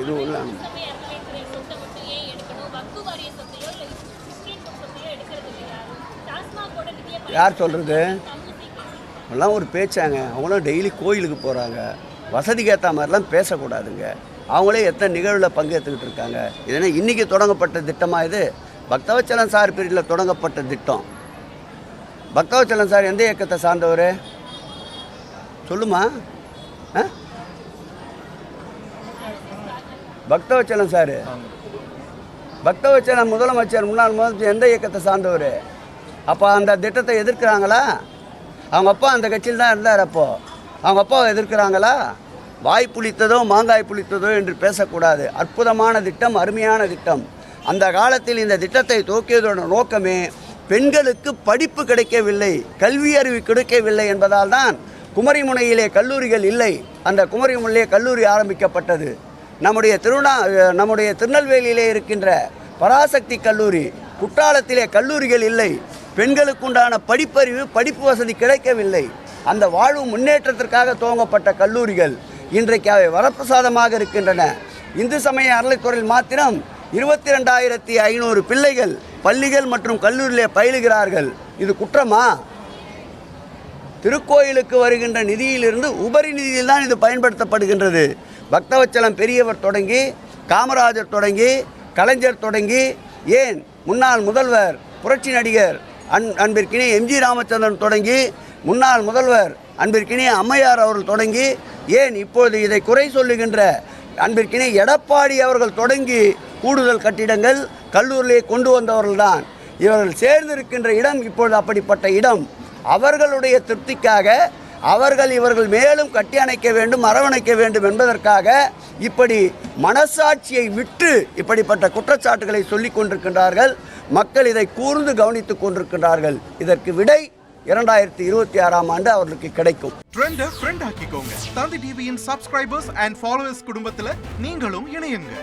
எதுவும் இல்லை. யார் சொல்கிறது? எல்லாம் ஒரு பேச்சாங்க. அவங்களும் டெய்லி கோயிலுக்கு போகிறாங்க. வசதிக்கு ஏற்ற மாதிரிலாம் பேசக்கூடாதுங்க. அவங்களே எத்தனை நிகழ்வில் பங்கேற்றுக்கிட்டு இருக்காங்க. இதனா இன்றைக்கி தொடங்கப்பட்ட திட்டமாக இது? பக்தவச்சலம் சார் பீரியடில் தொடங்கப்பட்ட திட்டம். பக்தவச்சலம் சார் எந்த இயக்கத்தை சார்ந்தவர் சொல்லுமா? பக்தவச்சலம் சார் பக்தவச்சலம் முதலமைச்சர் முன்னாள் முதலமைச்சர் எந்த இயக்கத்தை சார்ந்தவர்? அப்போ அந்த திட்டத்தை எதிர்க்கிறாங்களா? அவங்க அப்பா அந்த கட்சியில் தான் இருந்தார். அப்போது அவங்க அப்பாவை எதிர்க்கிறாங்களா? வாய் புளித்ததோ மாங்காய் புளித்ததோ என்று பேசக்கூடாது. அற்புதமான திட்டம், அருமையான திட்டம். அந்த காலத்தில் இந்த திட்டத்தை துவக்கியதோட நோக்கமே பெண்களுக்கு படிப்பு கிடைக்கவில்லை, கல்வி அறிவு கிடைக்கவில்லை என்பதால் தான் குமரிமுனையிலே கல்லூரிகள் இல்லை. அந்த குமரிமுனையிலே கல்லூரி ஆரம்பிக்கப்பட்டது. நம்முடைய திருநெல்வேலியிலே இருக்கின்ற பராசக்தி கல்லூரி, குற்றாலத்திலே கல்லூரிகள் இல்லை. பெண்களுக்குண்டான படிப்பறிவு, படிப்பு வசதி கிடைக்கவில்லை. அந்த வாழ்வு முன்னேற்றத்திற்காக துவங்கப்பட்ட கல்லூரிகள் இன்றைக்கு அவை வரப்பிரசாதமாக இருக்கின்றன. இந்து சமய அறநிலைத்துறையில் மாத்திரம் 22,500 பிள்ளைகள் பள்ளிகள் மற்றும் கல்லூரியிலே பயிலுகிறார்கள். இது குற்றமா? திருக்கோயிலுக்கு வருகின்ற நிதியிலிருந்து உபரி நிதியில் தான் இது பயன்படுத்தப்படுகின்றது. பக்தவச்சலம் பெரியவர் தொடங்கி, காமராஜர் தொடங்கி, கலைஞர் தொடங்கி, ஏன் முன்னாள் முதல்வர் புரட்சி நடிகர் அன்பிற்கினே எம்ஜி ராமச்சந்திரன் தொடங்கி, முன்னாள் முதல்வர் அன்பிற்கினே அம்மையார் அவர்கள் தொடங்கி, ஏன் இப்பொழுது இதை குறை சொல்லுகின்ற அன்பிற்கினே எடப்பாடி அவர்கள் தொடங்கி கூடுதல் கட்டிடங்கள் கல்லூரியிலே கொண்டு வந்தவர்கள்தான். இவர்கள் சேர்ந்திருக்கின்ற இடம் இப்பொழுது அப்படிப்பட்ட இடம். அவர்களுடைய திருப்திக்காக இவர்கள் மேலும் கட்டி அணைக்க வேண்டும், அரவணைக்க வேண்டும் என்பதற்காக இப்படி மனசாட்சியை விட்டு இப்படிப்பட்ட குற்றச்சாட்டுகளை சொல்லிக் கொண்டிருக்கின்றார்கள். மக்கள் இதை கூர்ந்து கவனித்துக் கொண்டிருக்கின்றார்கள். இதற்கு விடை 2026ஆம் ஆண்டு அவர்களுக்கு கிடைக்கும். ட்ரெண்டை ஃப்ரெண்ட் ஆக்கிக்கோங்க. தந்தி டிவியின் சப்ஸ்கிரைபர்ஸ் அண்ட் ஃபாலோவர்ஸ் குடும்பத்தில் நீங்களும் இணையுங்க.